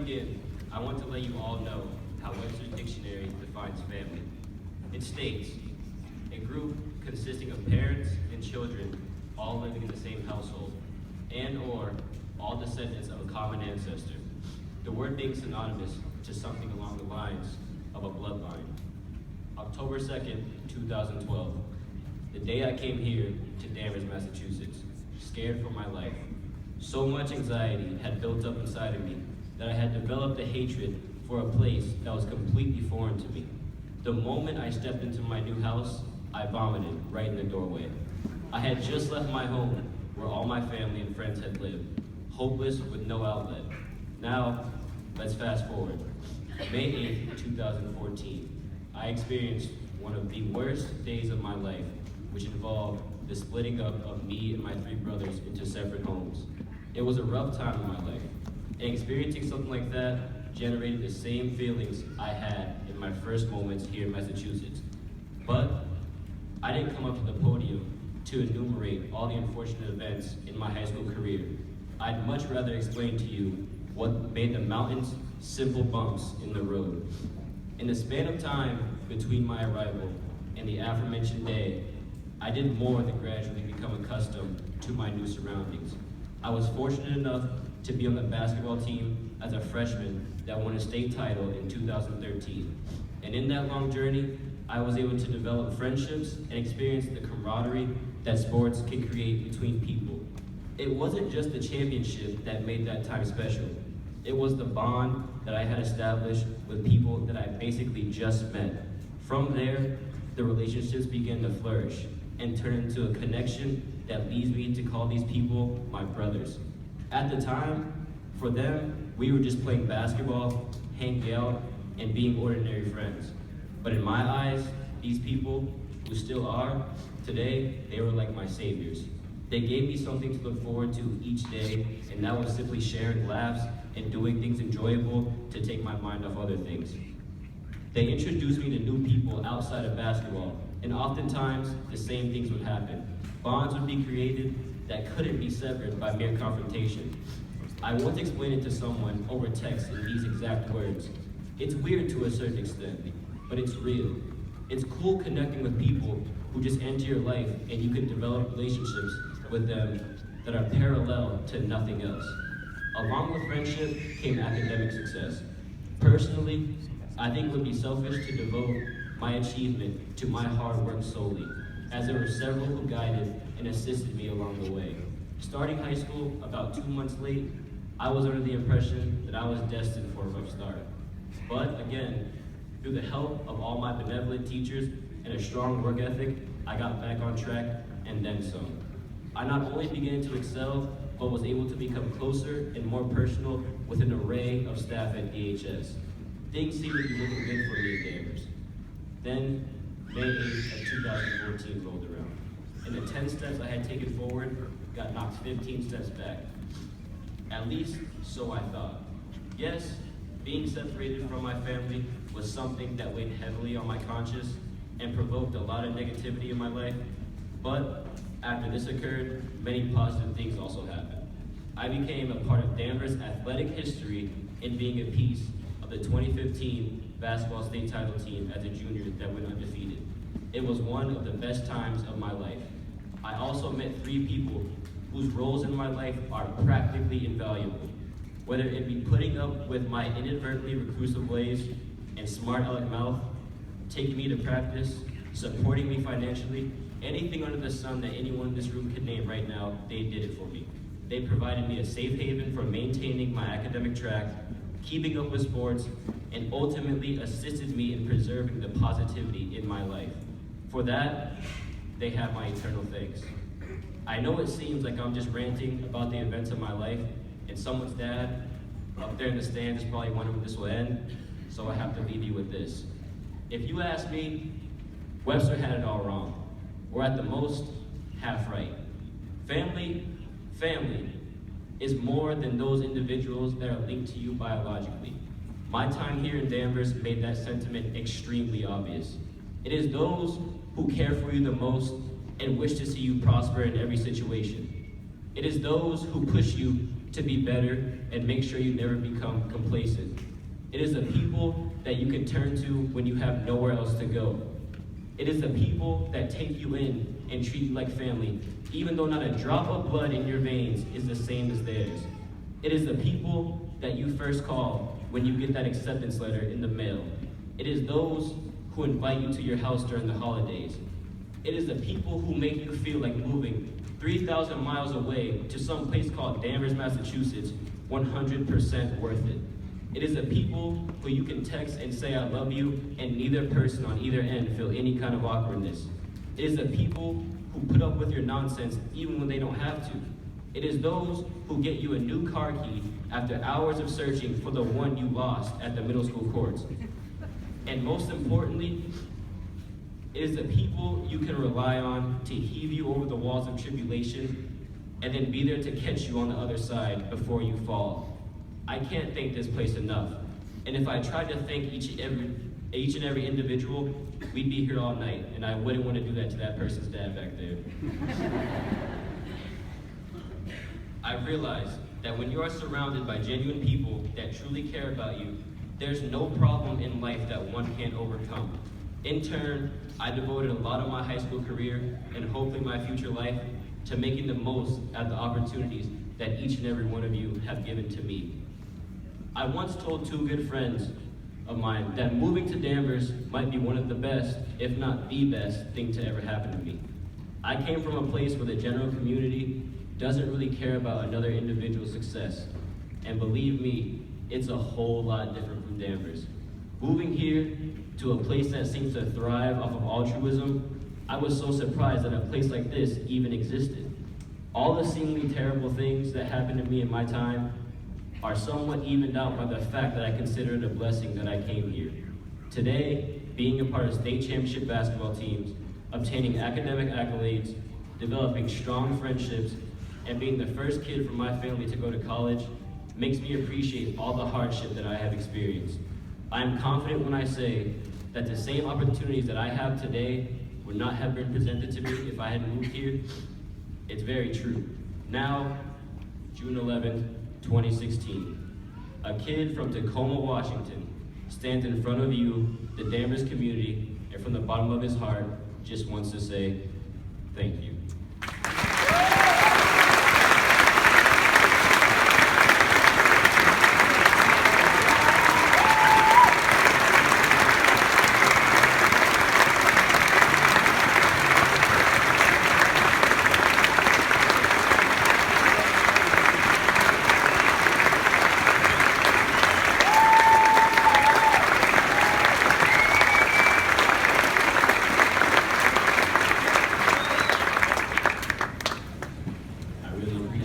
begin, I want to let you all know how Webster's Dictionary defines family. It states, a group consisting of parents and children all living in the same household, and or all descendants of a common ancestor. The word being synonymous to something along the lines of a bloodline. October 2nd, 2012, the day I came here to Danvers, Massachusetts, scared for my life. So much anxiety had built up inside of me that I had developed a hatred for a place that was completely foreign to me. The moment I stepped into my new house, I vomited right in the doorway. I had just left my home where all my family and friends had lived, hopeless with no outlet. Now, let's fast forward. May 8th, 2014, I experienced one of the worst days of my life, which involved the splitting up of me and my three brothers into separate homes. It was a rough time in my life, and experiencing something like that generated the same feelings I had in my first moments here in Massachusetts. But I didn't come up to the podium to enumerate all the unfortunate events in my high school career. I'd much rather explain to you what made the mountains simple bumps in the road. In the span of time between my arrival and the aforementioned day, I did more than gradually become accustomed to my new surroundings. I was fortunate enough to be on the basketball team as a freshman that won a state title in 2013. And in that long journey, I was able to develop friendships and experience the camaraderie that sports can create between people. It wasn't just the championship that made that time special. It was the bond that I had established with people that I basically just met. From there, the relationships began to flourish and turn into a connection that leads me to call these people my brothers. At the time, for them, we were just playing basketball, hanging out, and being ordinary friends. But in my eyes, these people, who still are, today, they were like my saviors. They gave me something to look forward to each day, and that was simply sharing laughs and doing things enjoyable to take my mind off other things. They introduced me to new people outside of basketball, and oftentimes the same things would happen. Bonds would be created that couldn't be severed by mere confrontation. I once explained it to someone over text in these exact words. It's weird to a certain extent, but it's real. It's cool connecting with people who just enter your life and you can develop relationships with them that are parallel to nothing else. Along with friendship came academic success. Personally, I think it would be selfish to devote my achievement to my hard work solely, as there were several who guided and assisted me along the way. Starting high school about 2 months late, I was under the impression that I was destined for a rough start. But again, through the help of all my benevolent teachers and a strong work ethic, I got back on track and then some. I not only began to excel, but was able to become closer and more personal with an array of staff at DHS. Things seemed to be looking good for me at Danvers. Then, May 8th of 2014 rolled around, and the 10 steps I had taken forward got knocked 15 steps back. At least, so I thought. Yes, being separated from my family was something that weighed heavily on my conscience and provoked a lot of negativity in my life, but after this occurred, many positive things also happened. I became a part of Danvers' athletic history in being a piece of the 2015 basketball state title team as a junior that went undefeated. It was one of the best times of my life. I also met 3 people whose roles in my life are practically invaluable. Whether it be putting up with my inadvertently reclusive ways and smart aleck mouth, taking me to practice, supporting me financially, anything under the sun that anyone in this room could name right now, they did it for me. They provided me a safe haven for maintaining my academic track, keeping up with sports, and ultimately assisted me in preserving the positivity in my life. For that, they have my eternal thanks. I know it seems like I'm just ranting about the events of my life, and someone's dad up there in the stands is probably wondering when this will end, so I have to leave you with this. If you ask me, Webster had it all wrong, or at the most, half right. Family is more than those individuals that are linked to you biologically. My time here in Danvers made that sentiment extremely obvious. It is those who care for you the most and wish to see you prosper in every situation. It is those who push you to be better and make sure you never become complacent. It is the people that you can turn to when you have nowhere else to go. It is the people that take you in and treat you like family, even though not a drop of blood in your veins is the same as theirs. It is the people that you first call when you get that acceptance letter in the mail. It is those who invite you to your house during the holidays. It is the people who make you feel like moving 3,000 miles away to some place called Danvers, Massachusetts, 100% worth it. It is the people who you can text and say I love you and neither person on either end feel any kind of awkwardness. It is the people who put up with your nonsense even when they don't have to. It is those who get you a new car key after hours of searching for the one you lost at the middle school courts. And most importantly, it is the people you can rely on to heave you over the walls of tribulation and then be there to catch you on the other side before you fall. I can't thank this place enough. And if I tried to thank each and every individual, we'd be here all night, and I wouldn't want to do that to that person's dad back there. I realize that when you are surrounded by genuine people that truly care about you, there's no problem in life that one can't overcome. In turn, I devoted a lot of my high school career, and hopefully my future life, to making the most out of the opportunities that each and every one of you have given to me. I once told two good friends of mine that moving to Danvers might be one of the best, if not the best, thing to ever happen to me. I came from a place where the general community doesn't really care about another individual's success. And believe me, it's a whole lot different from Danvers. Moving here to a place that seems to thrive off of altruism, I was so surprised that a place like this even existed. All the seemingly terrible things that happened to me in my time are somewhat evened out by the fact that I consider it a blessing that I came here. Today, being a part of state championship basketball teams, obtaining academic accolades, developing strong friendships, and being the first kid from my family to go to college makes me appreciate all the hardship that I have experienced. I am confident when I say that the same opportunities that I have today would not have been presented to me if I hadn't moved here. It's very true. Now, June 11th, 2016, a kid from Tacoma, Washington, stands in front of you, the Danvers community, and from the bottom of his heart, just wants to say, thank you.